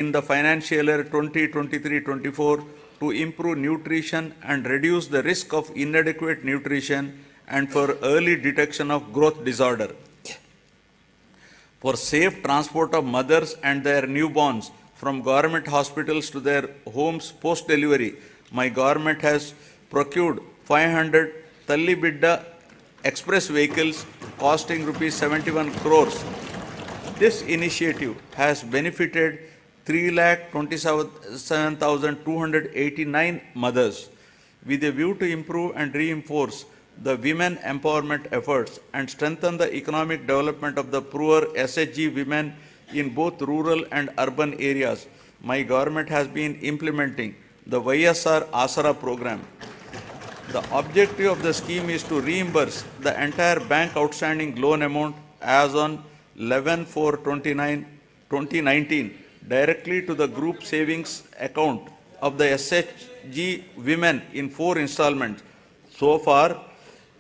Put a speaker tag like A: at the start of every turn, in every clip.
A: in the financial year 2023-24 to improve nutrition and reduce the risk of inadequate nutrition and for early detection of growth disorder. For safe transport of mothers and their newborns from government hospitals to their homes post-delivery, my government has procured 500 Talli Bidda express vehicles costing rupees 71 crores. This initiative has benefited 3,27,289 mothers with a view to improve and reinforce the women empowerment efforts and strengthen the economic development of the poor SHG women in both rural and urban areas. My government has been implementing the YSR Asara program. The objective of the scheme is to reimburse the entire bank outstanding loan amount as on 11/4/2019 directly to the group savings account of the SHG women in 4 installments. So far,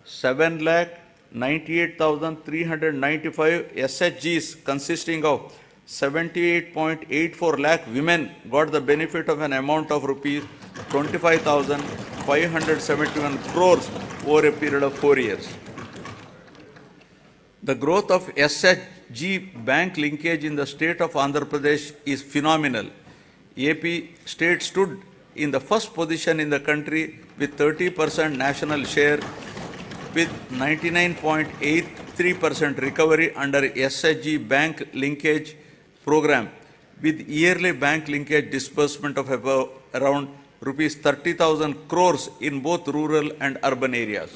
A: 7,98,395 SHGs consisting of 78.84 lakh women got the benefit of an amount of rupees 25,571 crores over a period of 4 years. The growth of SHG bank linkage in the state of Andhra Pradesh is phenomenal. AP state stood in the first position in the country with 30% national share with 99.83% recovery under SHG bank linkage program with yearly bank linkage disbursement of about around rupees 30,000 crores in both rural and urban areas.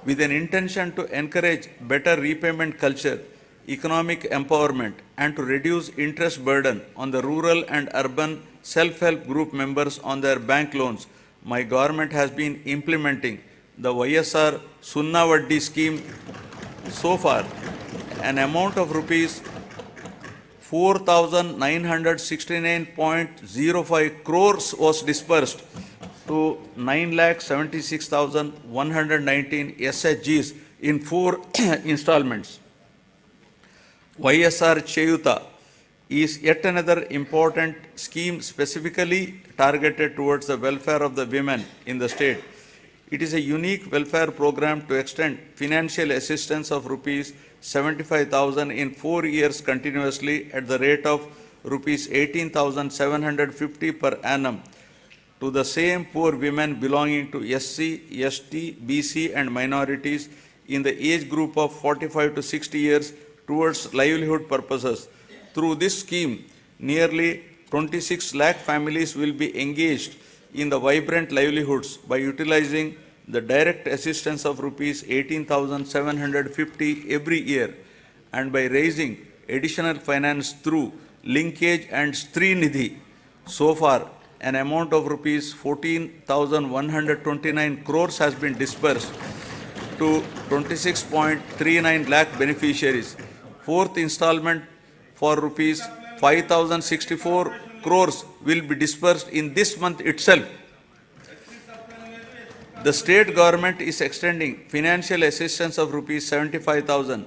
A: With an intention to encourage better repayment culture, economic empowerment, and to reduce interest burden on the rural and urban self-help group members on their bank loans, my government has been implementing the YSR Sunna Vaddi scheme. So far, an amount of rupees 4,969.05 crores was disbursed to 9,76,119 SHGs in 4 installments. YSR Cheyuta is yet another important scheme specifically targeted towards the welfare of the women in the state. It is a unique welfare program to extend financial assistance of rupees 75,000 in 4 years continuously at the rate of rupees 18,750 per annum to the same poor women belonging to SC, ST, BC and minorities in the age group of 45 to 60 years towards livelihood purposes. Through this scheme, nearly 26 lakh families will be engaged in the vibrant livelihoods by utilizing the direct assistance of rupees 18,750 every year and by raising additional finance through linkage and Stree Nidhi. So far, an amount of rupees 14,129 crores has been disbursed to 26.39 lakh beneficiaries. Fourth installment for rupees 5,064 crores will be disbursed in this month itself. The state government is extending financial assistance of rupees 75,000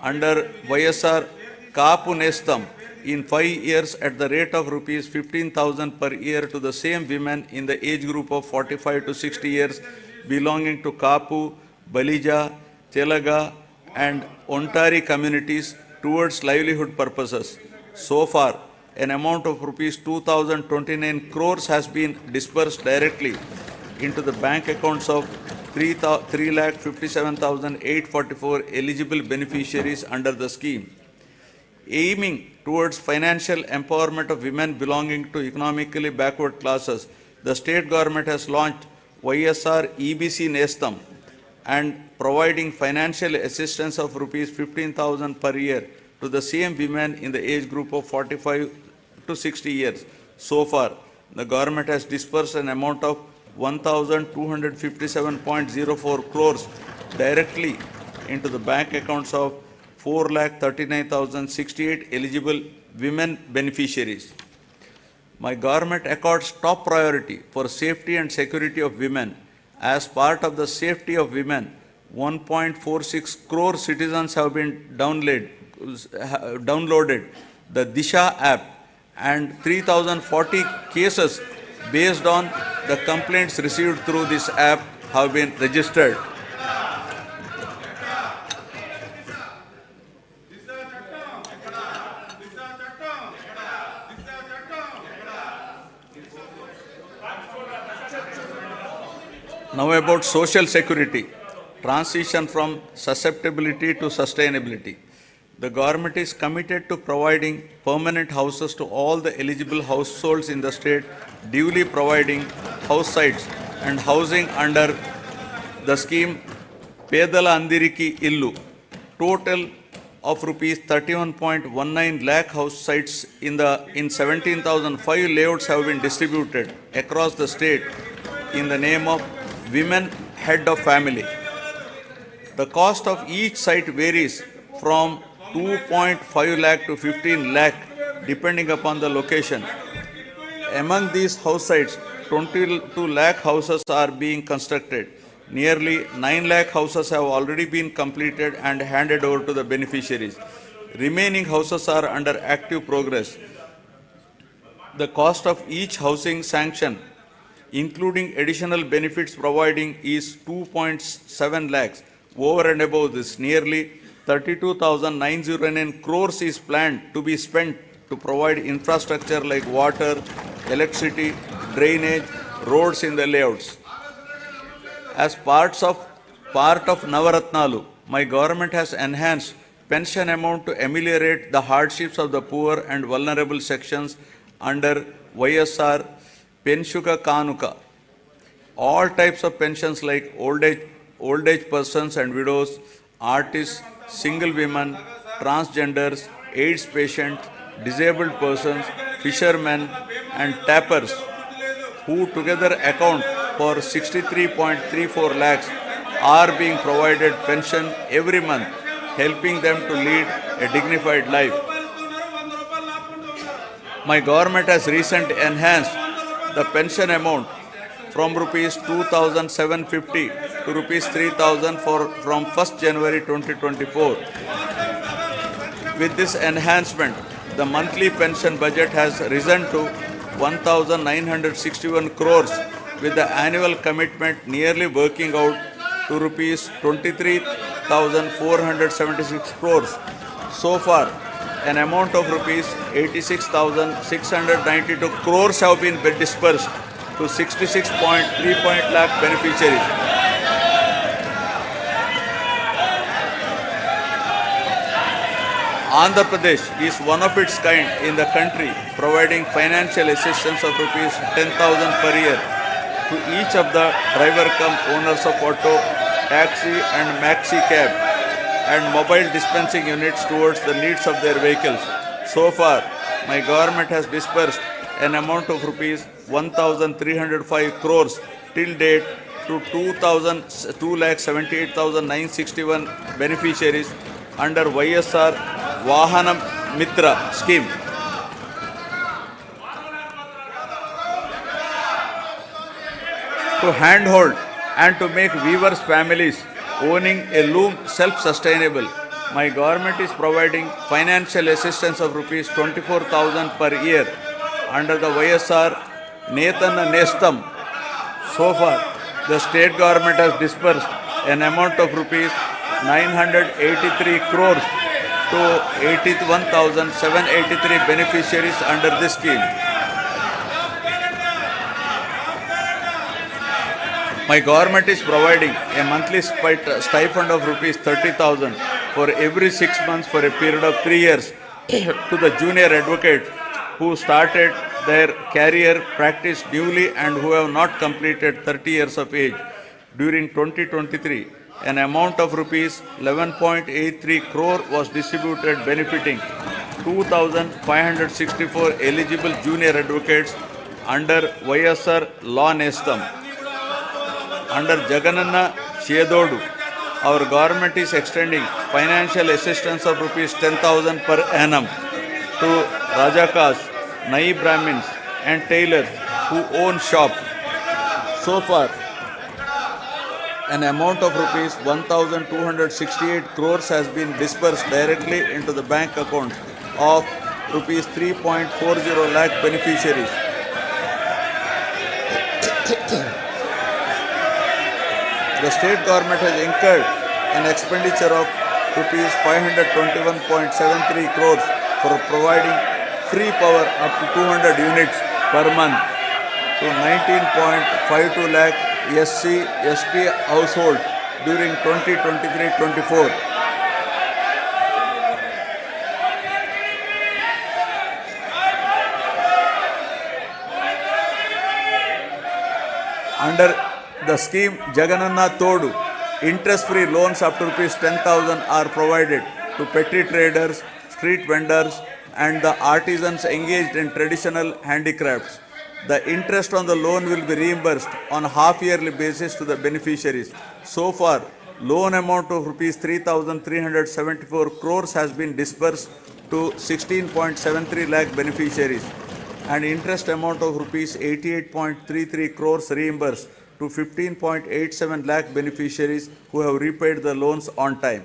A: under YSR Kaapu Nestam in 5 years at the rate of rupees 15,000 per year to the same women in the age group of 45 to 60 years belonging to Kaapu, Balija, Telaga and Ontari communities towards livelihood purposes. So far, an amount of rupees 2,029 crores has been disbursed directly into the bank accounts of 3,57,844 eligible beneficiaries under the scheme. Aiming towards financial empowerment of women belonging to economically backward classes, the state government has launched YSR EBC Nestam and providing financial assistance of rupees 15,000 per year to the same women in the age group of 45 to 60 years. So far, the government has disbursed an amount of 1,257.04 crores directly into the bank accounts of 4,39,068 eligible women beneficiaries. My government accords top priority for safety and security of women. As part of the safety of women, 1.46 crore citizens have been downloaded the Disha app and 3040 cases based on the complaints received through this app have been registered. Now about social security, transition from susceptibility to sustainability. The government is committed to providing permanent houses to all the eligible households in the state, duly providing house sites and housing under the scheme Pedala Andiriki Illu. Total of rupees 31.19 lakh house sites in 17,005 layouts have been distributed across the state in the name of women head of family. The cost of each site varies from 2.5 lakh to 15 lakh depending upon the location. Among these house sites, 22 lakh houses are being constructed. Nearly 9 lakh houses have already been completed and handed over to the beneficiaries. Remaining houses are under active progress. The cost of each housing sanction, including additional benefits providing, is 2.7 lakhs. Over and above this, nearly 32,909 crores is planned to be spent to provide infrastructure like water, electricity, drainage, roads in the layouts. As part of Navaratnalu, my government has enhanced pension amount to ameliorate the hardships of the poor and vulnerable sections under YSR Penshuka Kanuka. All types of pensions like old age persons and widows, artists, single women, transgenders, AIDS patients, disabled persons, fishermen and tappers, who together account for 63.34 lakhs, are being provided pension every month, helping them to lead a dignified life. My government has recently enhanced the pension amount from rupees 2,750 to rupees 3,000 from 1st January 2024. With this enhancement, the monthly pension budget has risen to 1,961 crores, with the annual commitment nearly working out to rupees 23,476 crores. So far, an amount of rupees 86,692 crores have been dispersed to 66.3 lakh beneficiaries. Andhra Pradesh is one of its kind in the country, providing financial assistance of rupees 10,000 per year to each of the driver-cum-owners of auto, taxi and maxi cab and mobile dispensing units towards the needs of their vehicles. So far, my government has disbursed an amount of rupees 1,305 crores till date to 2,78,961 beneficiaries under YSR Vahanam Mitra scheme. To handhold and to make weavers' families owning a loom self-sustainable, my government is providing financial assistance of rupees 24,000 per year under the YSR Netana Nestam. So far, the state government has disbursed an amount of rupees 983 crores to 81,783 beneficiaries under this scheme. My government is providing a monthly stipend of rupees 30,000 for every 6 months for a period of 3 years to the junior advocates who started their career practice newly and who have not completed 30 years of age. During 2023, an amount of rupees 11.83 crore was distributed, benefiting 2,564 eligible junior advocates under YSR Law Nestam. Under Jagananna Chedodu, our government is extending financial assistance of rupees 10,000 per annum to Rajakas, Nai Brahmins and tailors who own shops. So far, an amount of rupees 1,268 crores has been disbursed directly into the bank account of rupees 3.40 lakh beneficiaries. The state government has incurred an expenditure of rupees 521.73 crores for providing free power up to 200 units per month to 19.52 lakh SC/ST households during 2023-24. Under the scheme Jagananna Todu, interest-free loans up to rupees 10,000 are provided to petty traders, street vendors, and the artisans engaged in traditional handicrafts. The interest on the loan will be reimbursed on a half-yearly basis to the beneficiaries. So far, loan amount of rupees 3,374 crores has been disbursed to 16.73 lakh beneficiaries, and interest amount of rupees 88.33 crores reimbursed to 15.87 lakh beneficiaries who have repaid the loans on time.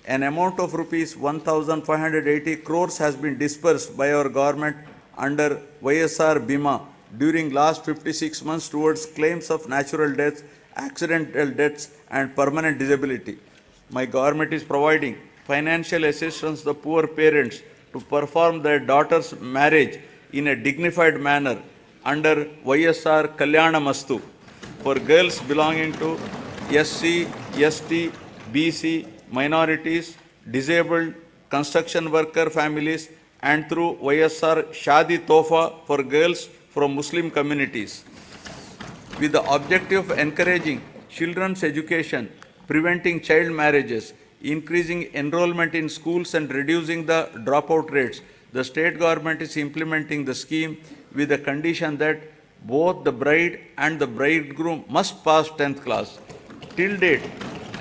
A: An amount of rupees 1,580 crores has been disbursed by our government under YSR Bima during last 56 months towards claims of natural deaths, accidental deaths, and permanent disability. My government is providing financial assistance to the poor parents to perform their daughter's marriage in a dignified manner under YSR Kalyana Mastu for girls belonging to SC, ST, BC, minorities, disabled, construction worker families, and through YSR Shadi Tofa for girls from Muslim communities. With the objective of encouraging children's education, preventing child marriages, increasing enrollment in schools, and reducing the dropout rates, the state government is implementing the scheme with the condition that both the bride and the bridegroom must pass 10th class. Till date,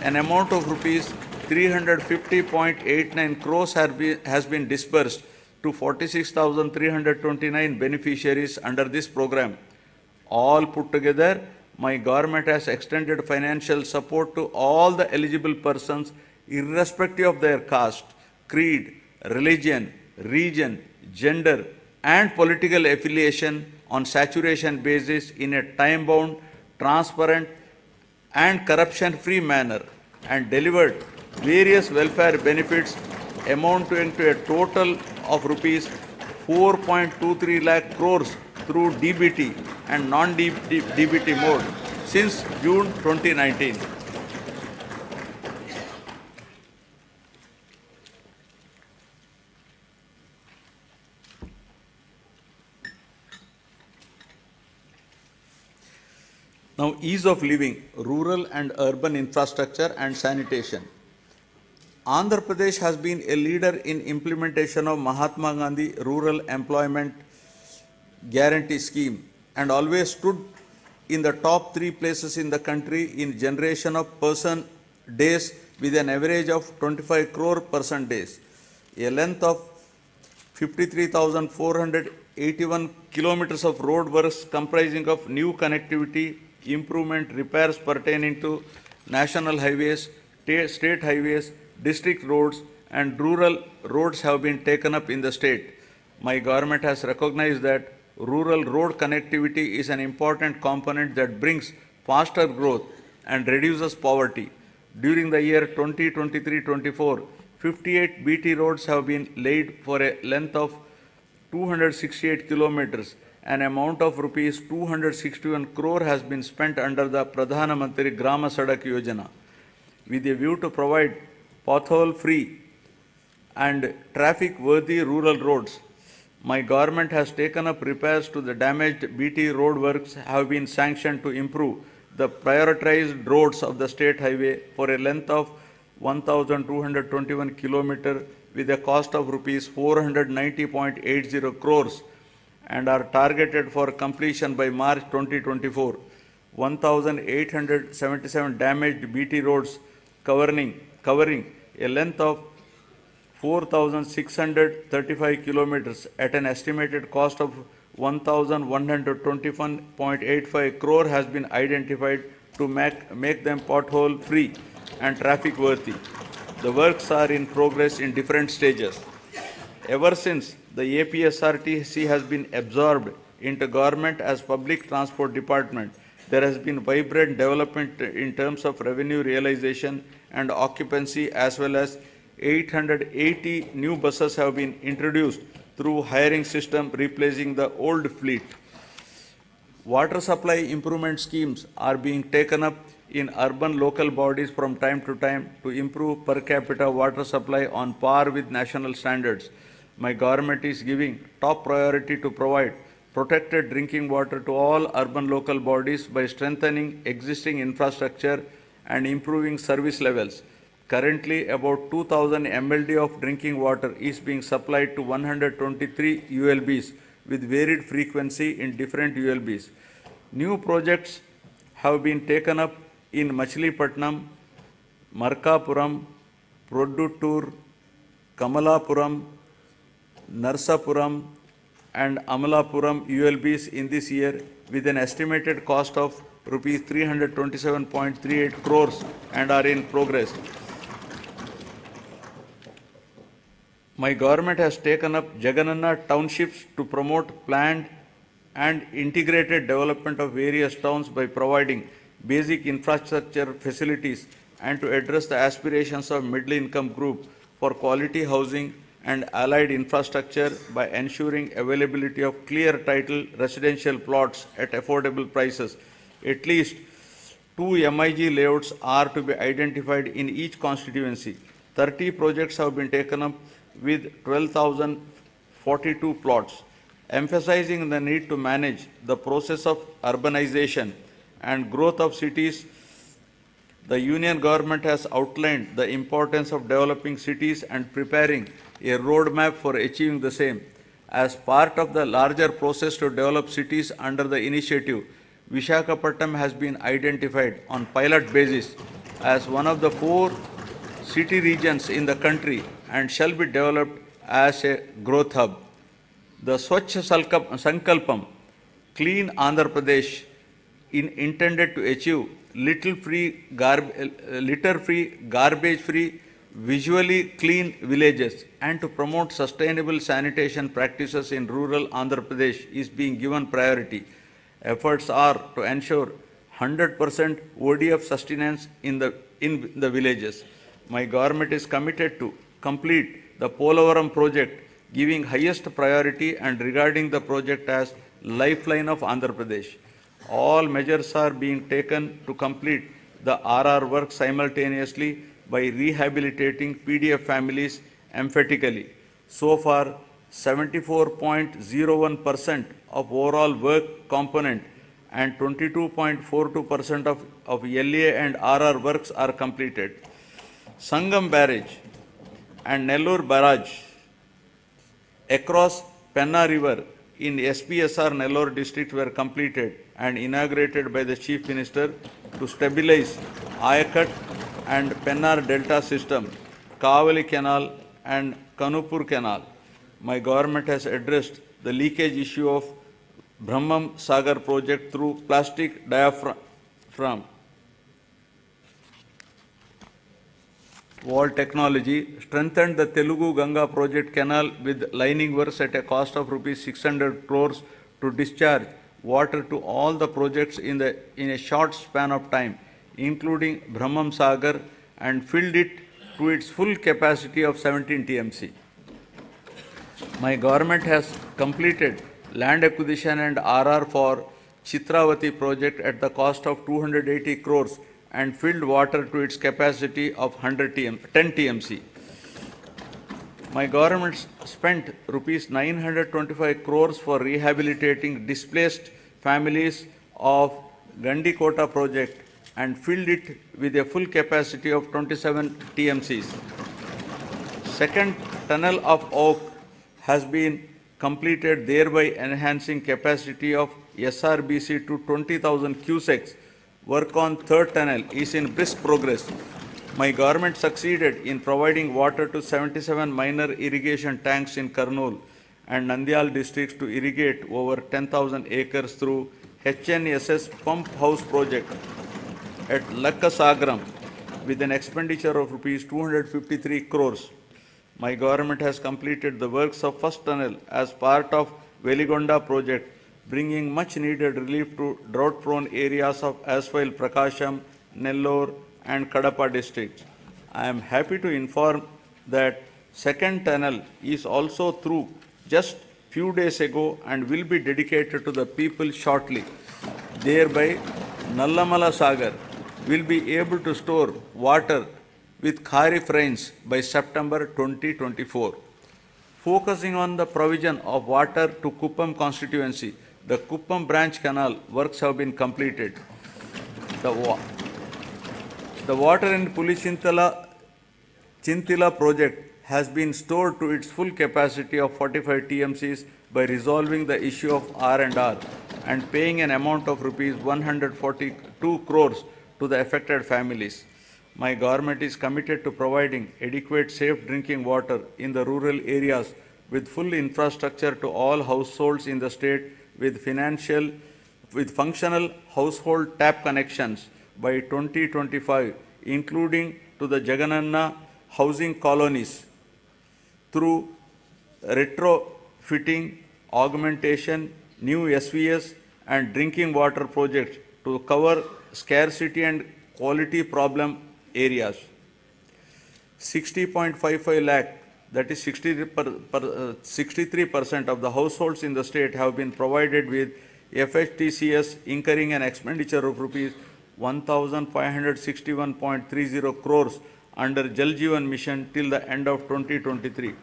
A: an amount of rupees 350.89 crores has been disbursed to 46,329 beneficiaries under this program. All put together, my government has extended financial support to all the eligible persons irrespective of their caste, creed, religion, region, gender, and political affiliation on saturation basis in a time-bound, transparent, and corruption-free manner, and delivered various welfare benefits amounting to a total of rupees 4.23 lakh crores through DBT and non-DBT mode since June 2019. Now, ease of living, rural and urban infrastructure and sanitation. Andhra Pradesh has been a leader in implementation of Mahatma Gandhi Rural Employment Guarantee Scheme and always stood in the top 3 places in the country in generation of person days with an average of 25 crore person days. A length of 53,481 kilometers of road works comprising of new connectivity, improvement, repairs pertaining to national highways, state highways, district roads, and rural roads have been taken up in the state. My government has recognized that rural road connectivity is an important component that brings faster growth and reduces poverty. During the year 2023-24, 58 BT roads have been laid for a length of 268 kilometers. An amount of rupees 261 crore has been spent under the Pradhana Mantri Grama Sadak Yojana with a view to provide pothole-free and traffic-worthy rural roads. My government has taken up repairs to the damaged BT road works have been sanctioned to improve the prioritized roads of the state highway for a length of 1,221 kilometers with a cost of rupees 490.80 crores and are targeted for completion by March 2024. 1,877 damaged BT roads covering a length of 4,635 kilometers at an estimated cost of 1,121.85 crore has been identified to make them pothole free and traffic worthy. The works are in progress in different stages. Ever since the APSRTC has been absorbed into government as public transport department. There has been vibrant development in terms of revenue realization and occupancy, as well as 880 new buses have been introduced through hiring system, replacing the old fleet. Water supply improvement schemes are being taken up in urban local bodies from time to time to improve per capita water supply on par with national standards. My government is giving top priority to provide protected drinking water to all urban local bodies by strengthening existing infrastructure and improving service levels. Currently, about 2,000 MLD of drinking water is being supplied to 123 ULBs with varied frequency in different ULBs. New projects have been taken up in Machilipatnam, Markapuram, Produttur, Kamalapuram, Narsapuram, and Amalapuram ULBs in this year with an estimated cost of rupees 327.38 crores and are in progress. My government has taken up Jagananna townships to promote planned and integrated development of various towns by providing basic infrastructure facilities and to address the aspirations of middle income group for quality housing and allied infrastructure by ensuring availability of clear title residential plots at affordable prices. At least 2 MIG layouts are to be identified in each constituency. 30 projects have been taken up with 12,042 plots. Emphasizing the need to manage the process of urbanization and growth of cities, the Union government has outlined the importance of developing cities and preparing a roadmap for achieving the same. As part of the larger process to develop cities under the initiative, Visakhapatnam has been identified on pilot basis as one of the 4 city regions in the country and shall be developed as a growth hub. The Swachh Sankalpam, Clean Andhra Pradesh, intended to achieve litter-free, garbage-free, visually clean villages and to promote sustainable sanitation practices in rural Andhra Pradesh is being given priority. Efforts are to ensure 100% ODF sustenance in the villages. My government is committed to complete the Polavaram project, giving highest priority and regarding the project as lifeline of Andhra Pradesh. All measures are being taken to complete the RR work simultaneously by rehabilitating PDF families emphatically. So far, 74.01% of overall work component and 22.42% of LA and RR works are completed. Sangam Barrage and Nellore Barrage across Penna River in SPSR Nellore district were completed and inaugurated by the Chief Minister to stabilize Ayakat and Pennar Delta system, Kavali Canal and Kanupur Canal. My government has addressed the leakage issue of Brahmam Sagar project through plastic diaphragm wall technology, strengthened the Telugu Ganga project canal with lining works at a cost of rupees 600 crores to discharge water to all the projects in a short span of time, including Brahmam Sagar, and filled it to its full capacity of 17 TMC. My government has completed land acquisition and RR for Chitravati project at the cost of 280 crores and filled water to its capacity of 10 TMC. My government spent rupees 925 crores for rehabilitating displaced families of Gandikota project and filled it with a full capacity of 27 TMCs. Second tunnel of Oak has been completed, thereby enhancing capacity of SRBC to 20,000 cusecs. Work on third tunnel is in brisk progress. My government succeeded in providing water to 77 minor irrigation tanks in Kurnool and Nandyal districts to irrigate over 10,000 acres through HNSS pump house project at Lakkasagram with an expenditure of rupees 253 crores. My government has completed the works of first tunnel as part of Veligonda project, bringing much needed relief to drought-prone areas of Aswal, Prakasham, Nellore and Kadapa districts. I am happy to inform that second tunnel is also through just few days ago and will be dedicated to the people shortly. Thereby, Nallamala Sagar will be able to store water with Kharif rains by September 2024. Focusing on the provision of water to Kuppam constituency, the Kuppam branch canal works have been completed. The water in Chintila project has been stored to its full capacity of 45 TMCs by resolving the issue of R&R and paying an amount of rupees 142 crores to the affected families. My government is committed to providing adequate safe drinking water in the rural areas with full infrastructure to all households in the state with functional household tap connections by 2025, including to the Jagananna housing colonies through retrofitting, augmentation, new SVS and drinking water projects to cover scarcity and quality problem areas. 60.55 lakh, that is 63% of the households in the state have been provided with FHTCS, incurring an expenditure of rupees 1,561.30 crores under Jal Jeevan Mission till the end of 2023.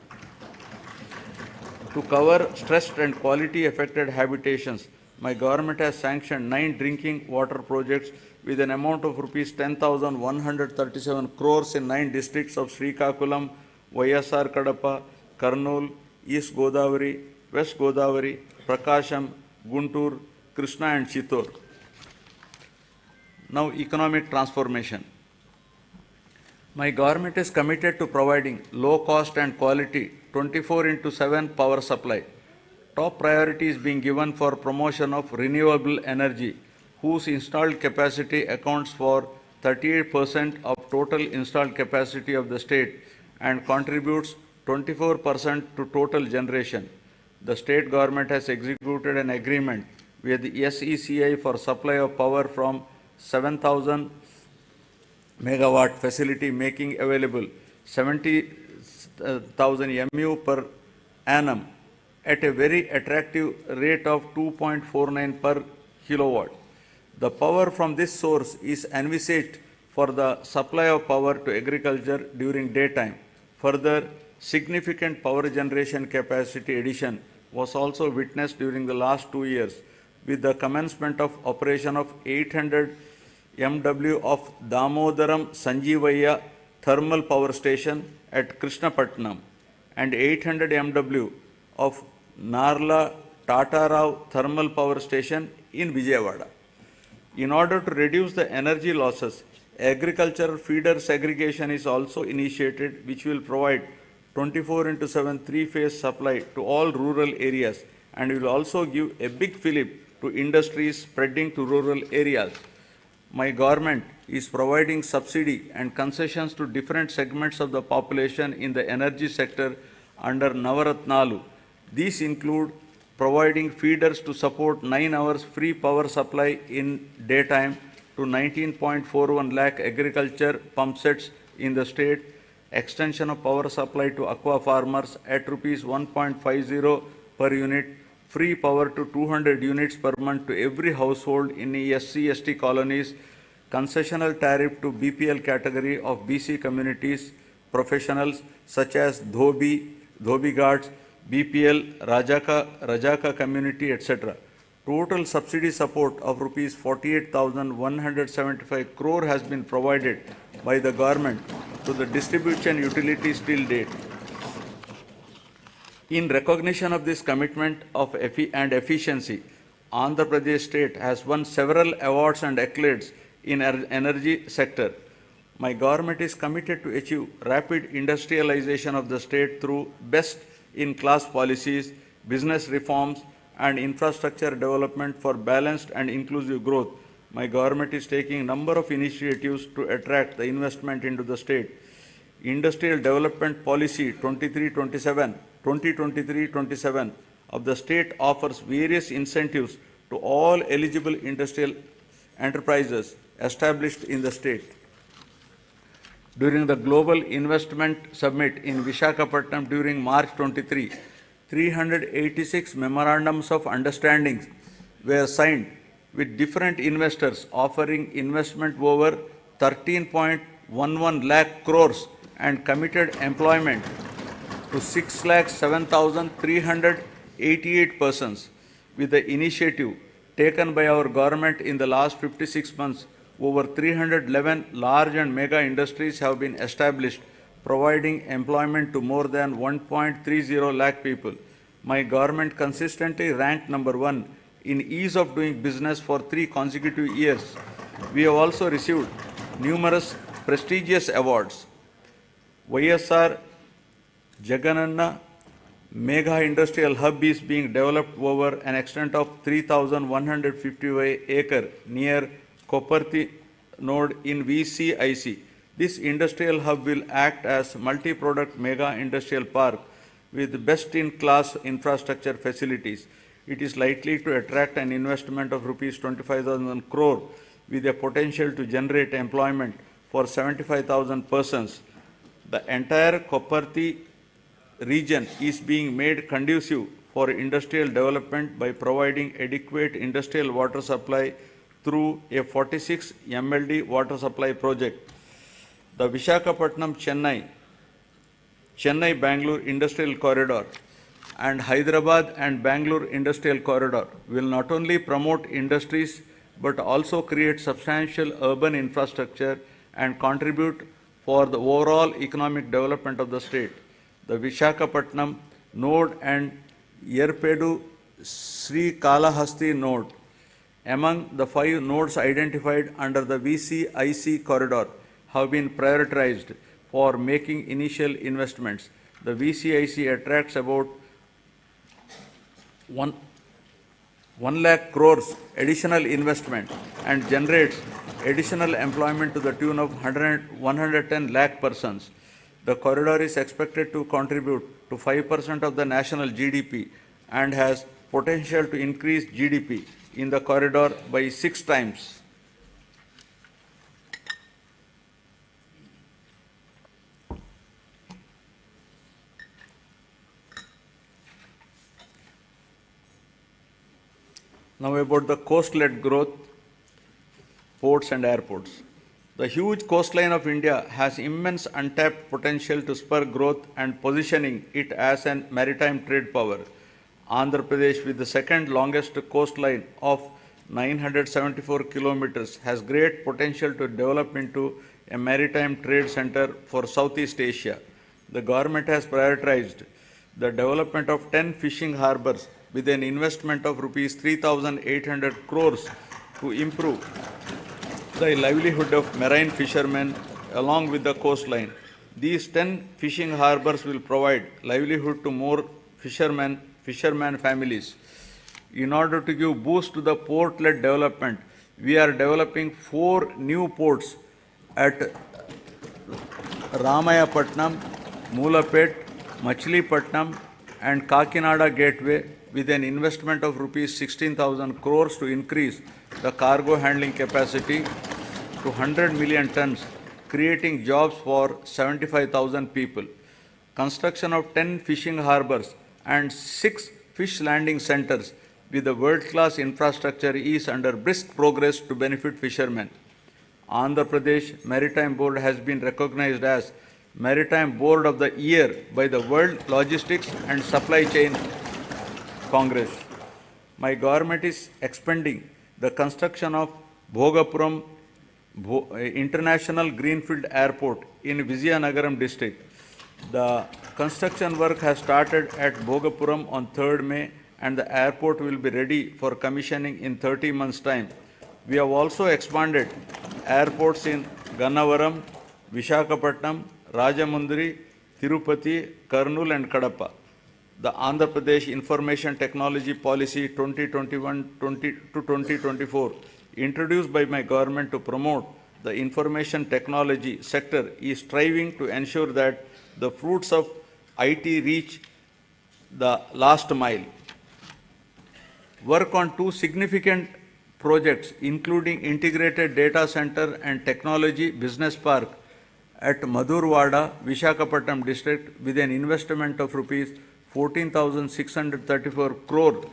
A: To cover stressed and quality affected habitations, my government has sanctioned 9 drinking water projects with an amount of rupees 10,137 crores in 9 districts of Srikakulam, YSR Kadapa, Kurnool, East Godavari, West Godavari, Prakasham, Guntur, Krishna and Chittor. Now, economic transformation. My government is committed to providing low cost and quality 24/7 power supply. Top priority is being given for promotion of renewable energy, whose installed capacity accounts for 38% of total installed capacity of the state and contributes 24% to total generation. The state government has executed an agreement with the SECI for supply of power from 7,000 megawatt facility, making available 70,000 MU per annum at a very attractive rate of 2.49 per kilowatt. The power from this source is envisaged for the supply of power to agriculture during daytime. Further, significant power generation capacity addition was also witnessed during the last 2 years with the commencement of operation of 800 MW of Damodaram Sanjeevaya thermal power station at Krishnapatnam and 800 MW of Narla Tatarao thermal power station in Vijayawada. In order to reduce the energy losses, agricultural feeder segregation is also initiated, which will provide 24/7 three-phase supply to all rural areas and will also give a big fillip to industries spreading to rural areas. My government is providing subsidy and concessions to different segments of the population in the energy sector under Navaratnalu. These include providing feeders to support 9 hours free power supply in daytime to 19.41 lakh agriculture pump sets in the state, extension of power supply to aqua farmers at rupees 1.50 per unit, free power to 200 units per month to every household in SC/ST colonies, concessional tariff to BPL category of BC communities, professionals such as Dhobi guards, BPL, Rajaka community, etc. Total subsidy support of rupees 48,175 crore has been provided by the government to the distribution utilities till date. In recognition of this commitment and efficiency, Andhra Pradesh state has won several awards and accolades in energy sector. My government is committed to achieve rapid industrialization of the state through best-in-class policies, business reforms, and infrastructure development for balanced and inclusive growth. My government is taking a number of initiatives to attract the investment into the state. Industrial Development Policy 2023-27 of the state offers various incentives to all eligible industrial enterprises established in the state. During the Global Investment Summit in Visakhapatnam during March 23, 386 memorandums of understanding were signed with different investors offering investment over 13.11 lakh crores and committed employment to 6,07,388 persons. With the initiative taken by our government in the last 56 months, over 311 large and mega industries have been established, providing employment to more than 1.30 lakh people. My government consistently ranked #1 in ease of doing business for 3 consecutive years. We have also received numerous prestigious awards. YSRCP Mega Industrial Hub is being developed over an extent of 3,155 acres near Koparthi node in VCIC. This industrial hub will act as multi-product mega industrial park with best-in-class infrastructure facilities. It is likely to attract an investment of rupees 25,000 crore with a potential to generate employment for 75,000 persons. The entire Koparthi region is being made conducive for industrial development by providing adequate industrial water supply through a 46 MLD water supply project. The Chennai-Bangalore Industrial Corridor and Hyderabad and Bangalore Industrial Corridor will not only promote industries but also create substantial urban infrastructure and contribute for the overall economic development of the state. The Visakhapatnam node and Yerpedu Sri Kalahasti node, among the 5 nodes identified under the VCIC corridor, have been prioritized for making initial investments. The VCIC attracts about 1 lakh crores additional investment and generates additional employment to the tune of 110 lakh persons. The corridor is expected to contribute to 5% of the national GDP and has potential to increase GDP in the corridor by 6 times. Now about the coast-led growth, ports and airports. The huge coastline of India has immense untapped potential to spur growth and positioning it as a maritime trade power. Andhra Pradesh, with the second longest coastline of 974 kilometers, has great potential to develop into a maritime trade center for Southeast Asia. The government has prioritized the development of 10 fishing harbors with an investment of rupees 3,800 crores to improve the livelihood of marine fishermen along with the coastline. These 10 fishing harbors will provide livelihood to more fishermen families. In order to give boost to the port-led development, we are developing 4 new ports at Ramayapatnam, Moolapet, Machilipatnam and Kakinada Gateway with an investment of rupees 16,000 crores to increase the cargo handling capacity to 100 million tons, creating jobs for 75,000 people. Construction of 10 fishing harbors and 6 fish landing centers with a world-class infrastructure is under brisk progress to benefit fishermen. Andhra Pradesh Maritime Board has been recognized as Maritime Board of the Year by the World Logistics and Supply Chain Congress. My government is expanding the construction of Bhogapuram International Greenfield Airport in Vizianagaram district. The construction work has started at Bhogapuram on 3rd May and the airport will be ready for commissioning in 30 months' time. We have also expanded airports in Gannavaram, Visakhapatnam, Rajamundry, Tirupati, Kurnool and Kadapa. The Andhra Pradesh Information Technology Policy 2021 to 2024, introduced by my government to promote the information technology sector is striving to ensure that the fruits of IT reach the last mile. Work on two significant projects, including integrated data center and technology business park at Madhurwada, Visakhapatnam district, with an investment of rupees 14,634 crore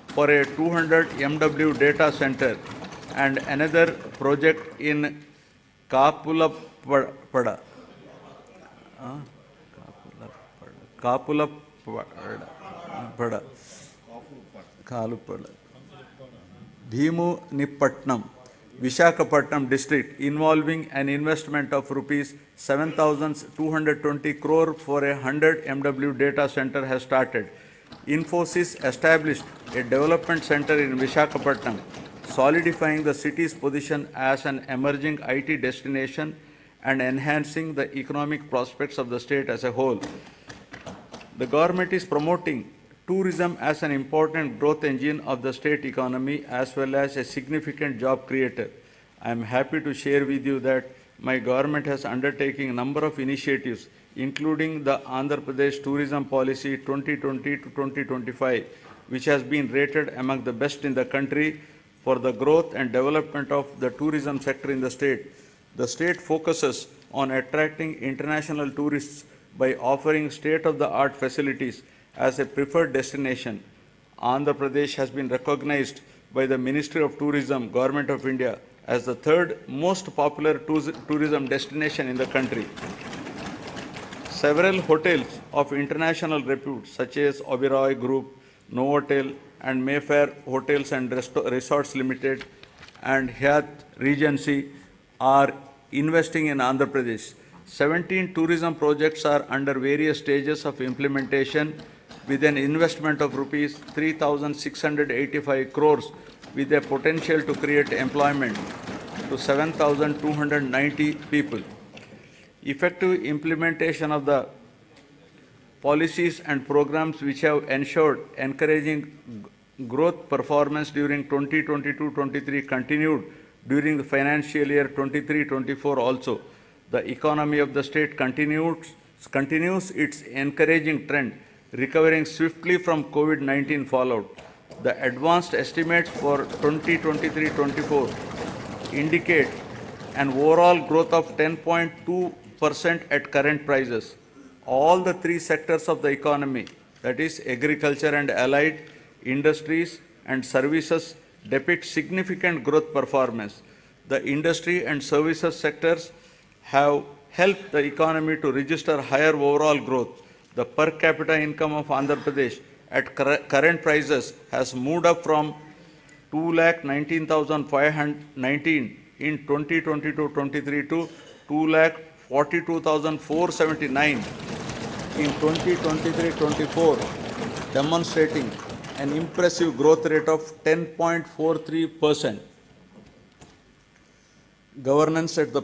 A: for a 200 MW data center, and another project in Kapulapada, Kapulapada, Bhimunipatnam, Visakhapatnam district, involving an investment of rupees 7,220 crore for a 100 MW data center has started. Infosys established a development center in Visakhapatnam, solidifying the city's position as an emerging IT destination and enhancing the economic prospects of the state as a whole. The government is promoting tourism as an important growth engine of the state economy as well as a significant job creator. I am happy to share with you that my government has undertaken a number of initiatives, including the Andhra Pradesh Tourism Policy 2020 to 2025, which has been rated among the best in the country for the growth and development of the tourism sector in the state. The state focuses on attracting international tourists by offering state-of-the-art facilities as a preferred destination. Andhra Pradesh has been recognized by the Ministry of Tourism, Government of India, as the third most popular tourism destination in the country. Several hotels of international repute, such as Oberoi Group, Novotel, and Mayfair Hotels and Resorts Limited, and Hyatt Regency, are investing in Andhra Pradesh. 17 tourism projects are under various stages of implementation, with an investment of rupees 3,685 crores, with a potential to create employment to 7,290 people. Effective implementation of the policies and programs which have ensured encouraging growth performance during 2022-23 continued during the financial year 23-24 also. The economy of the state continues its encouraging trend, recovering swiftly from COVID-19 fallout. The advanced estimates for 2023-24 indicate an overall growth of 10.2% at current prices. All the three sectors of the economy, that is agriculture and allied, industries and services, depict significant growth performance. The industry and services sectors have helped the economy to register higher overall growth. The per capita income of Andhra Pradesh at current prices has moved up from 2,19,519 in 2022-23 to 2,42,479 in 2023-24, demonstrating an impressive growth rate of 10.43%. Governance at the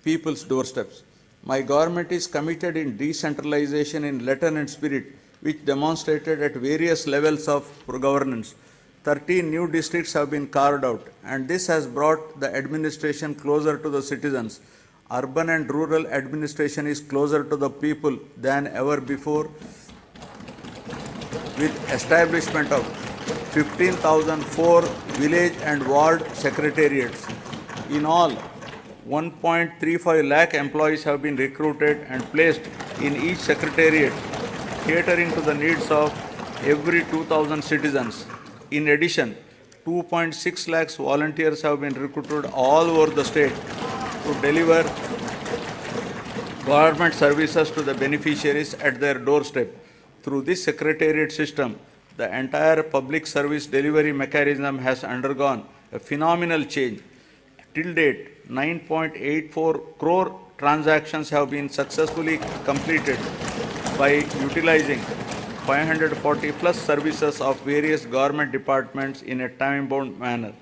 A: people's doorsteps. My government is committed in decentralization in letter and spirit, which demonstrated at various levels of governance. 13 new districts have been carved out, and this has brought the administration closer to the citizens. Urban and rural administration is closer to the people than ever before, with establishment of 15,004 village and ward secretariats. In all, 1.35 lakh employees have been recruited and placed in each secretariat, catering to the needs of every 2,000 citizens. In addition, 2.6 lakhs volunteers have been recruited all over the state to deliver government services to the beneficiaries at their doorstep. Through this secretariat system, the entire public service delivery mechanism has undergone a phenomenal change. Till date, 9.84 crore transactions have been successfully completed by utilizing 540 plus services of various government departments in a time-bound manner.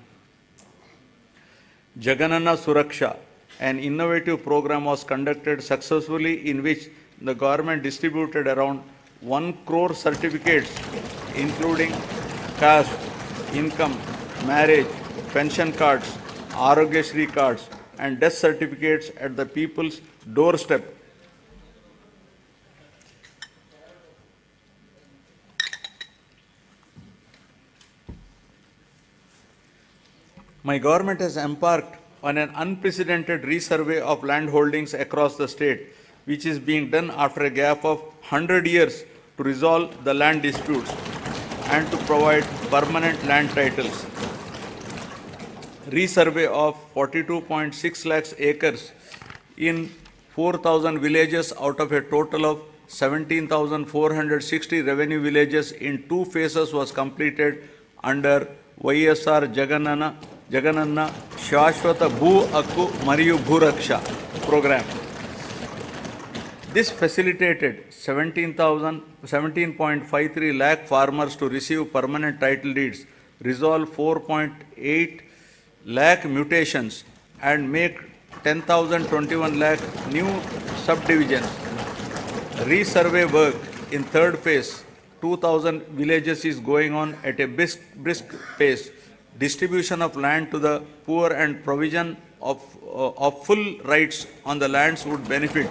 A: Jaganana Suraksha, an innovative program, was conducted successfully, in which the government distributed around 1 crore certificates, including caste, income, marriage, pension cards, Arogyasri cards, and death certificates at the people's doorstep. My government has embarked on an unprecedented resurvey of land holdings across the state, which is being done after a gap of 100 years to resolve the land disputes and to provide permanent land titles. Resurvey of 42.6 lakhs acres in 4,000 villages out of a total of 17,460 revenue villages in 2 phases was completed under YSRCP Jagananna Shashwata Bhu Akku Mariyu Bhuraksha program. This facilitated 17.53 lakh farmers to receive permanent title deeds, resolve 4.8 lakh mutations, and make 10,021 lakh new subdivisions. Resurvey work in third phase, 2,000 villages is going on at a brisk pace. Distribution of land to the poor and provision of full rights on the lands would benefit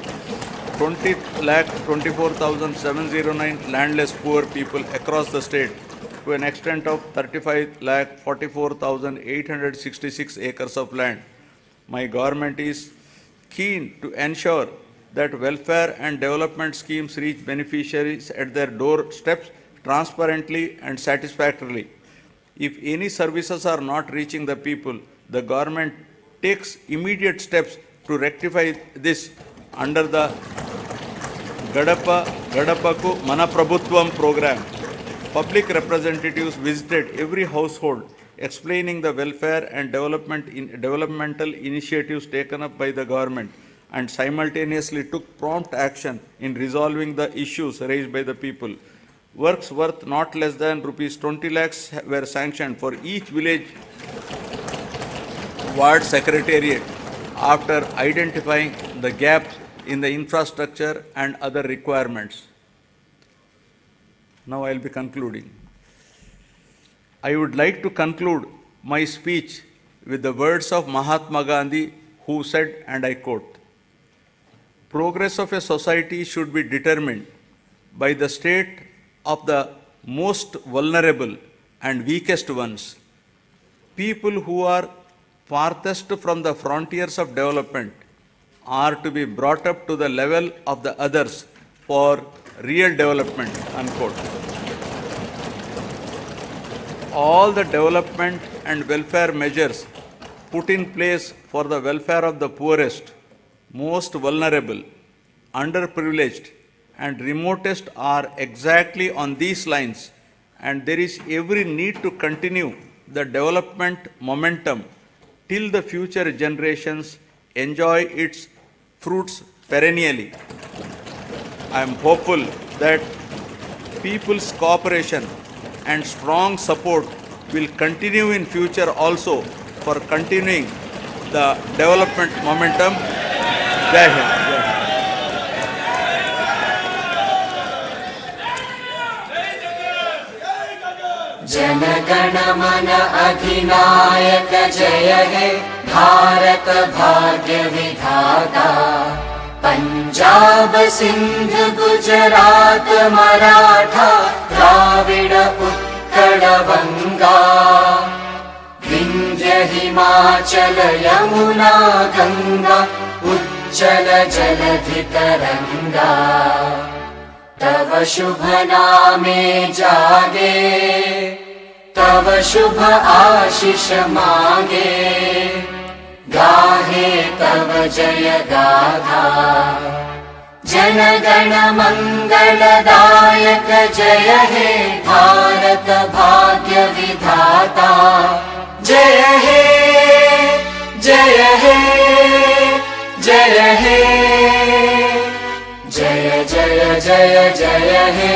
A: 20,24,709 landless poor people across the state to an extent of 35,44,866 acres of land. My government is keen to ensure that welfare and development schemes reach beneficiaries at their doorsteps transparently and satisfactorily. If any services are not reaching the people, the government takes immediate steps to rectify this under the Gadapaku Manaprabhutvam program. Public representatives visited every household explaining the welfare and developmental initiatives taken up by the government and simultaneously took prompt action in resolving the issues raised by the people. Works worth not less than rupees 20 lakhs were sanctioned for each village ward secretariat after identifying the gaps in the infrastructure and other requirements. Now I will be concluding. I would like to conclude my speech with the words of Mahatma Gandhi, who said, and I quote, "Progress of a society should be determined by the state of the most vulnerable and weakest ones. People who are farthest from the frontiers of development are to be brought up to the level of the others for real development," unquote. All the development and welfare measures put in place for the welfare of the poorest, most vulnerable, underprivileged, and remotest are exactly on these lines, and there is every need to continue the development momentum till the future generations enjoy its fruits perennially. I am hopeful that people's cooperation and strong support will continue in future also for continuing the development momentum. Jai Hind.
B: Jana Gana मन अधिनायक जय हे भारत भाग्य विधाता। पंजाब सिंध गुजरात मराठा द्राविड उत्कल बंगा, विंध्य हिमाचल यमुना गंगा उज्जल जलधि तरंगा। तव शुभ नामे जागे, तव शुभ आशीष मांगे, गाहे तव जय गाथा। जन गण मंगलदायक जय हे भारत भाग्य विधाता। जय हे जय हे जय हे जय जय जय जय हे।